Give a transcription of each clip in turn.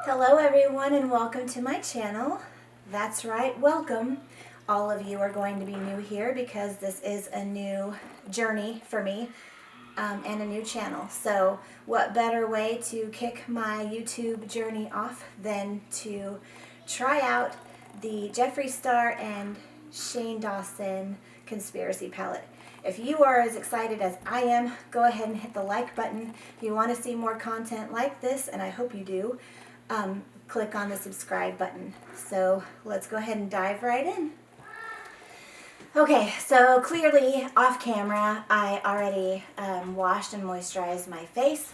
Hello everyone and welcome to my channel. That's right, welcome. All of you are going to be new here because this is a new journey for me and a new channel. So what better way to kick my YouTube journey off than to try out the Jeffree Star and Shane Dawson Conspiracy Palette. If you are as excited as I am, go ahead and hit the like button. If you want to see more content like this, and I hope you do, click on the subscribe button. So let's go ahead and dive right in. Okay, so clearly off camera, I already washed and moisturized my face.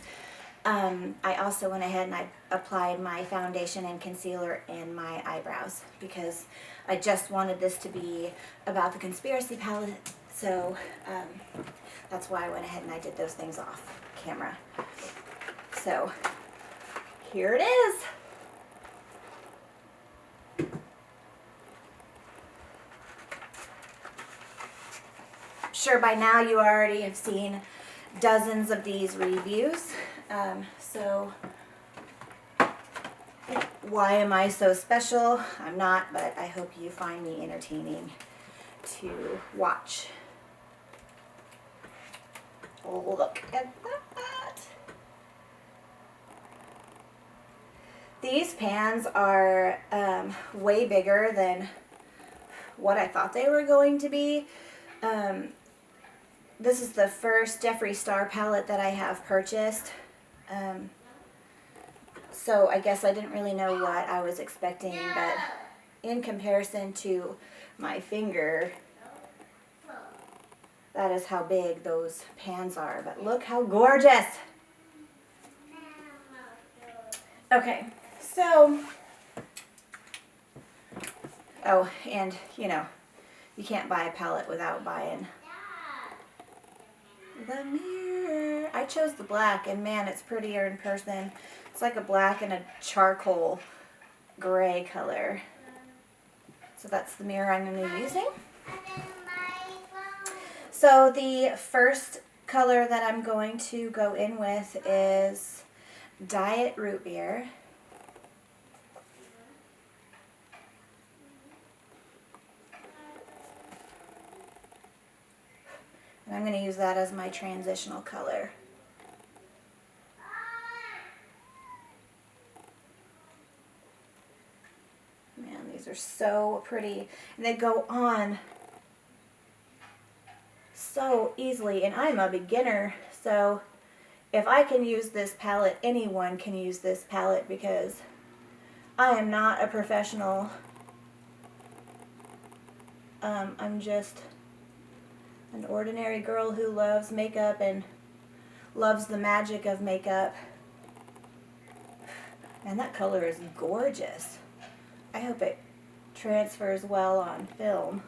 I also went ahead and I applied my foundation and concealer in my eyebrows because I just wanted this to be about the Conspiracy Palette. So that's why I went ahead and I did those things off camera. So here it is. Sure, by now you already have seen dozens of these reviews. So why am I so special? I'm not, but I hope you find me entertaining to watch. Oh, look at that. These pans are way bigger than what I thought they were going to be. This is the first Jeffree Star palette that I have purchased. So I guess I didn't really know what I was expecting, but in comparison to my finger, that is how big those pans are. But look how gorgeous! Okay, so, oh, and you know, you can't buy a palette without buying the mirror. I chose the black, and man, it's prettier in person. It's like a black and a charcoal gray color. So that's the mirror I'm going to be using. So the first color that I'm going to go in with is Diet Root Beer. And I'm going to use that as my transitional color. Man, these are so pretty. And they go on so easily. And I'm a beginner, so if I can use this palette, anyone can use this palette because I am not a professional. I'm just an ordinary girl who loves makeup and loves the magic of makeup. And that color is gorgeous. I hope it transfers well on film.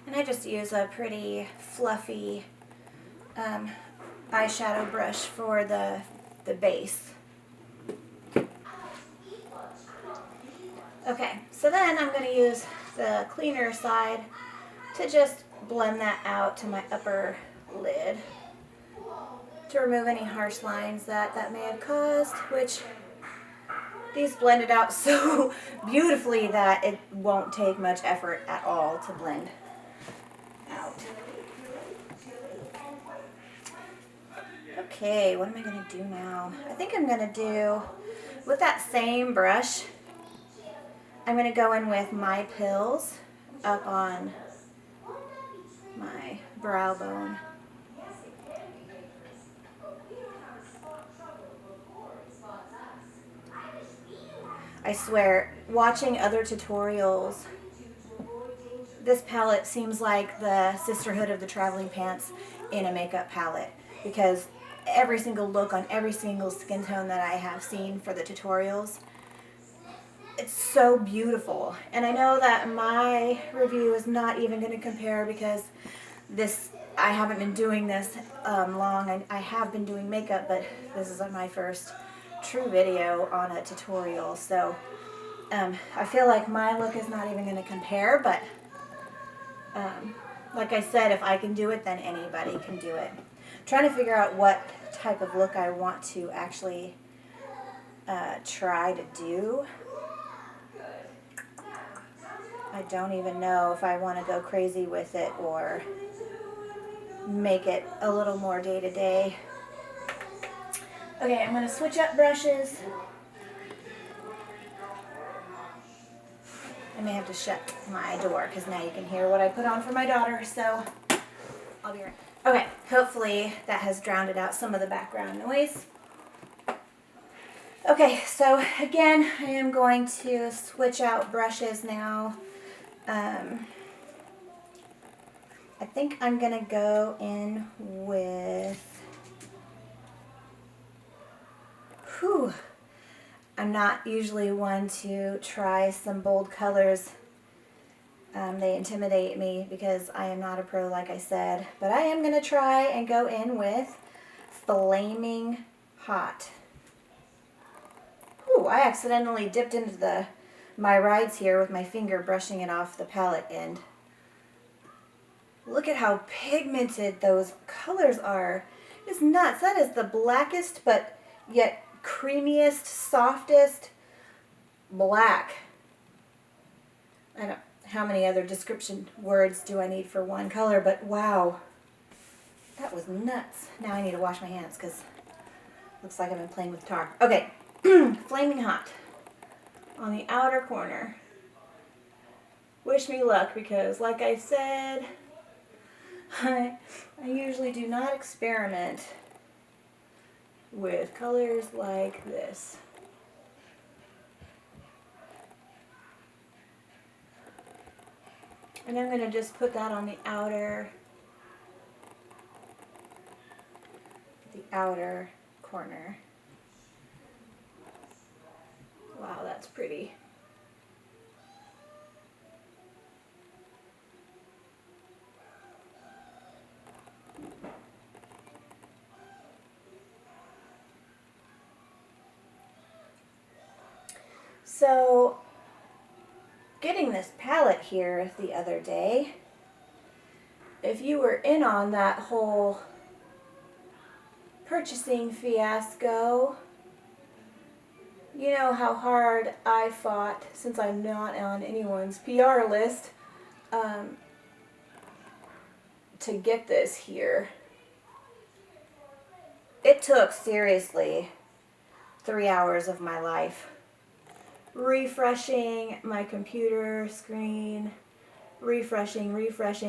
And I just use a pretty fluffy eyeshadow brush for the base. Okay, so then I'm going to use the cleaner side to just blend that out to my upper lid to remove any harsh lines that may have caused, which these blended out so beautifully that it won't take much effort at all to blend out. Okay, what am I going to do now? I think I'm going to do, with that same brush, I'm going to go in with My Pills up on my brow bone. I swear, watching other tutorials, this palette seems like the Sisterhood of the Traveling Pants in a makeup palette, because every single look on every single skin tone that I have seen for the tutorials, it's so beautiful. And I know that my review is not even going to compare, because I haven't been doing this long. I have been doing makeup, but this is my first true video on a tutorial, so I feel like my look is not even going to compare, but like I said, if I can do it, then anybody can do it. I'm trying to figure out what type of look I want to actually try to do. I don't even know if I want to go crazy with it or make it a little more day-to-day. Okay, I'm going to switch up brushes. I may have to shut my door because now you can hear what I put on for my daughter, so I'll be right back. Okay, hopefully that has drowned out some of the background noise. Okay, so again, I am going to switch out brushes now. I think I'm going to go in with, I'm not usually one to try some bold colors. They intimidate me because I am not a pro, like I said. But I am going to try and go in with Flaming Hot. Ooh, I accidentally dipped into my rides here with my finger, brushing it off the palette end. Look at how pigmented those colors are. It's nuts. That is the blackest but yet creamiest, softest black. I don't know how many other description words do I need for one color, but wow, that was nuts. Now I need to wash my hands because it looks like I've been playing with tar. Okay, Flaming Hot on the outer corner. Wish me luck, because like I said, I usually do not experiment with colors like this. And I'm going to just put that on the outer corner. Wow, that's pretty. So, getting this palette here the other day, if you were in on that whole purchasing fiasco, you know how hard I fought, since I'm not on anyone's PR list, to get this here. It took, seriously, 3 hours of my life. Refreshing my computer screen, refreshing.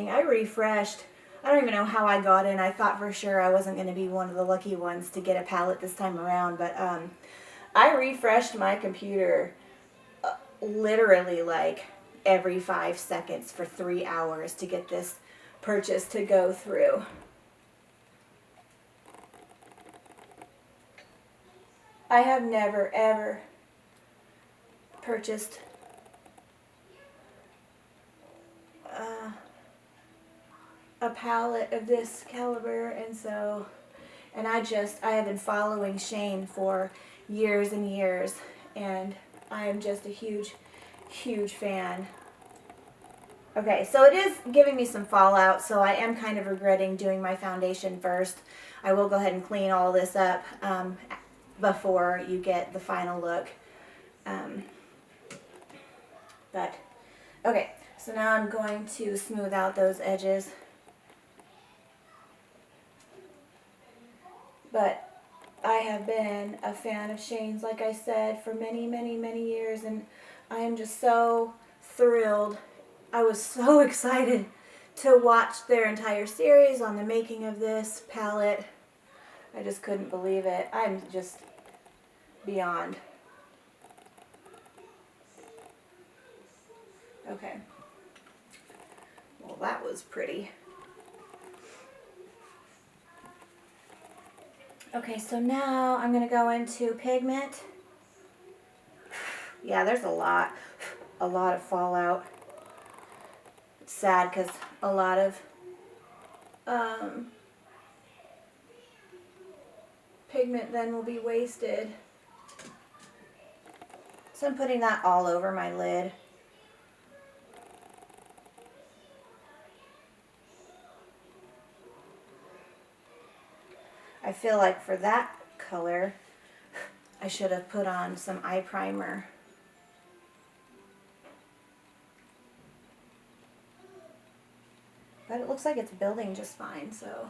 I refreshed. I don't even know how I got in. I thought for sure I wasn't going to be one of the lucky ones to get a palette this time around, but I refreshed my computer literally like every 5 seconds for 3 hours to get this purchase to go through. I have never ever purchased a palette of this caliber, and I have been following Shane for years and years, and I am just a huge fan. Okay, so it is giving me some fallout, so I am kind of regretting doing my foundation first. I will go ahead and clean all this up before you get the final look. But, okay, so now I'm going to smooth out those edges. But I have been a fan of Shane's, like I said, for many years, and I am just so thrilled. I was so excited to watch their entire series on the making of this palette. I just couldn't believe it. I'm just beyond. Okay. Well, that was pretty. Okay, so now I'm going to go into pigment. Yeah, there's a lot of fallout. It's sad because a lot of pigment then will be wasted. So I'm putting that all over my lid. I feel like for that color, I should have put on some eye primer. But it looks like it's building just fine, so.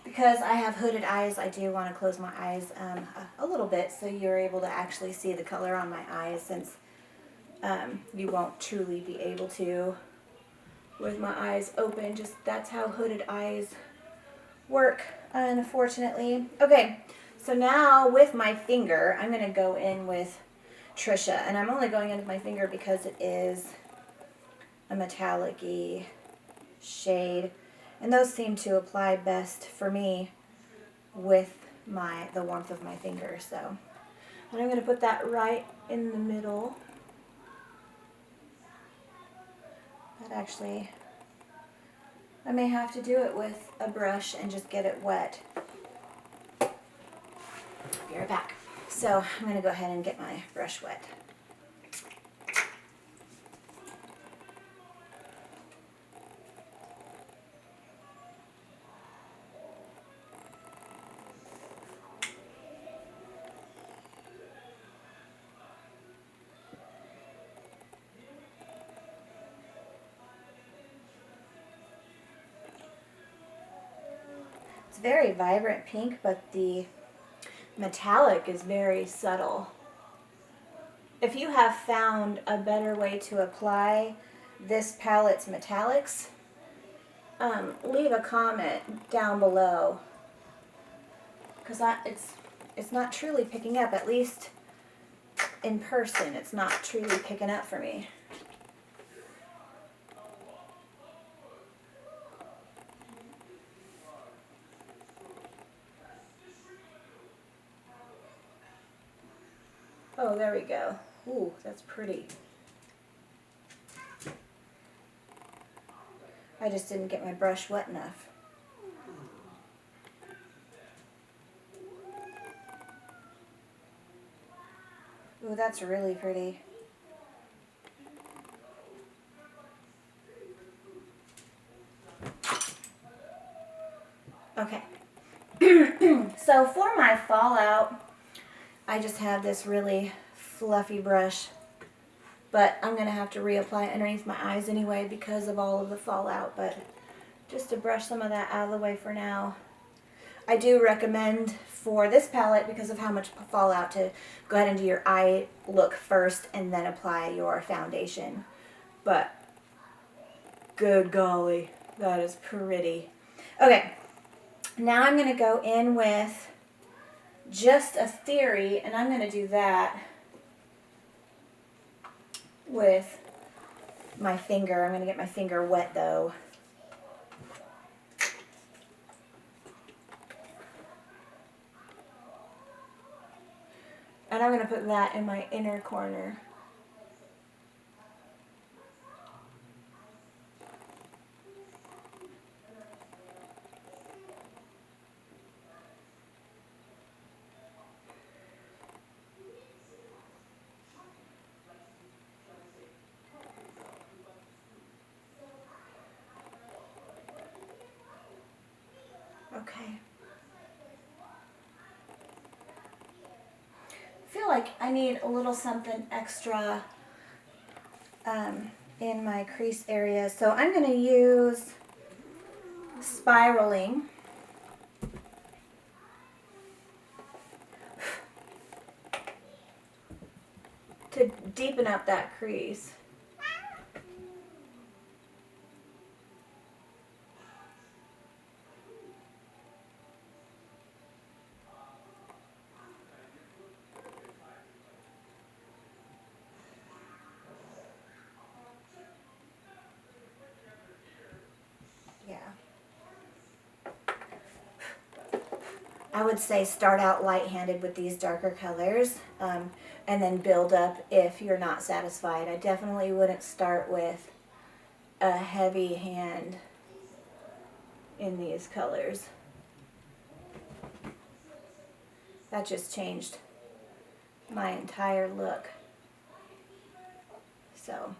Because I have hooded eyes, I do want to close my eyes a little bit so you're able to actually see the color on my eyes, since you won't truly be able to with my eyes open. Just that's how hooded eyes work, unfortunately. Okay, so now with my finger, I'm going to go in with Trisha, and I'm only going in with my finger because it is a metallic-y shade, and those seem to apply best for me with the warmth of my finger. So, and I'm going to put that right in the middle. That actually, I may have to do it with a brush and just get it wet. Be right back. So I'm going to go ahead and get my brush wet. It's very vibrant pink, but the metallic is very subtle. If you have found a better way to apply this palette's metallics, leave a comment down below, because it's not truly picking up, at least in person. It's not truly picking up for me. Oh, there we go. Ooh, that's pretty. I just didn't get my brush wet enough. Ooh, that's really pretty. Okay. So for my fallout, I just have this really fluffy brush, but I'm going to have to reapply it underneath my eyes anyway because of all of the fallout, but just to brush some of that out of the way for now. I do recommend for this palette, because of how much fallout, to go ahead and do your eye look first and then apply your foundation. But good golly, that is pretty. Okay, now I'm going to go in with just a theory, and I'm going to do that with my finger. I'm going to get my finger wet though. And I'm going to put that in my inner corner. Okay. I feel like I need a little something extra in my crease area, so I'm going to use spiraling. To deepen up that crease. I would say start out light-handed with these darker colors, and then build up if you're not satisfied. I definitely wouldn't start with a heavy hand in these colors. That just changed my entire look. So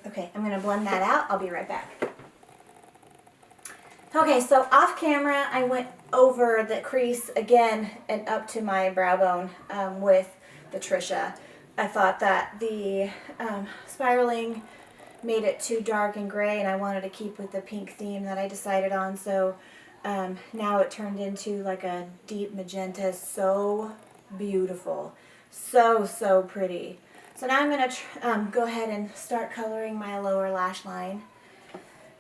okay, I'm going to blend that out. I'll be right back. Okay, so off camera, I went over the crease again and up to my brow bone with the Trisha. I thought that the spiraling made it too dark and gray, and I wanted to keep with the pink theme that I decided on, so now it turned into like a deep magenta. So beautiful. So pretty. So now I'm going to go ahead and start coloring my lower lash line.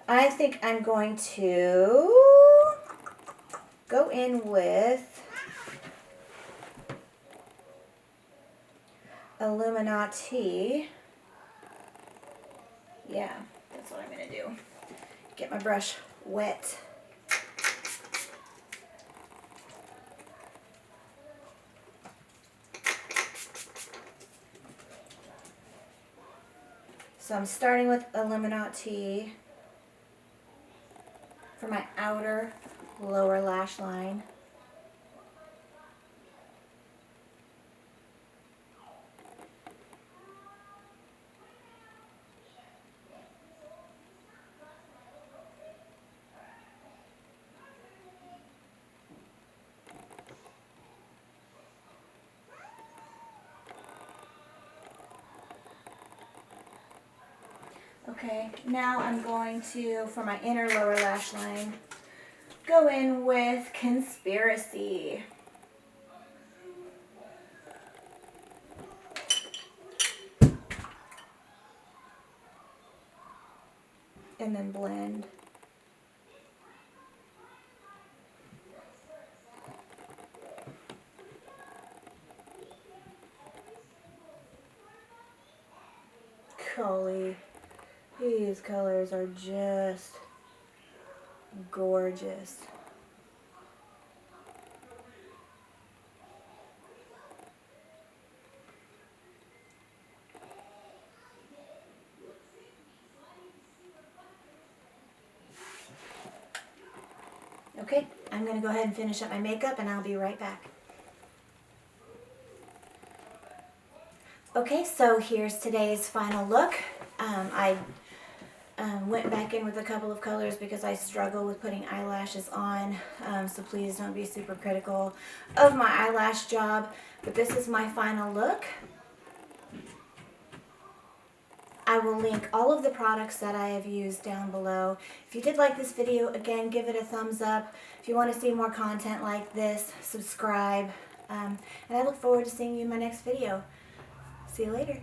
I think I'm going to go in with Illuminati. Yeah, that's what I'm going to do. Get my brush wet. So I'm starting with Illuminati for my outer lower lash line. Okay, now I'm going to, for my inner lower lash line, go in with Conspiracy. And then blend. Golly, these colors are just gorgeous. Okay, I'm going to go ahead and finish up my makeup, and I'll be right back. Okay, so here's today's final look. I went back in with a couple of colors because I struggle with putting eyelashes on, so please don't be super critical of my eyelash job, but this is my final look. I will link all of the products that I have used down below. If you did like this video, again, give it a thumbs up. If you want to see more content like this, subscribe, and I look forward to seeing you in my next video. See you later.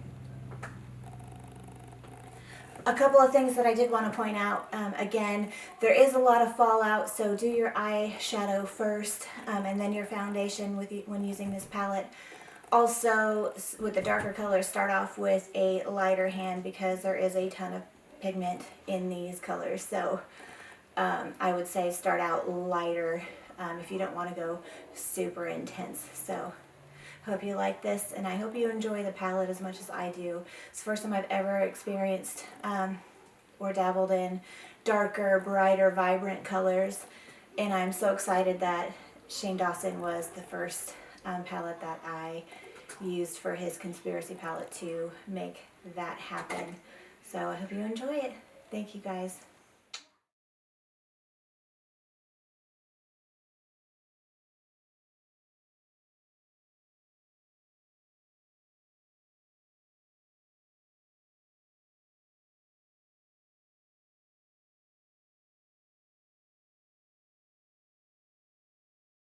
A couple of things that I did want to point out. Again, there is a lot of fallout, so do your eyeshadow first, and then your foundation when using this palette. Also, with the darker colors, start off with a lighter hand because there is a ton of pigment in these colors. So I would say start out lighter if you don't want to go super intense. So hope you like this, and I hope you enjoy the palette as much as I do. It's the first time I've ever experienced or dabbled in darker, brighter, vibrant colors, and I'm so excited that Shane Dawson was the first palette that I used for his Conspiracy palette to make that happen. So I hope you enjoy it. Thank you guys.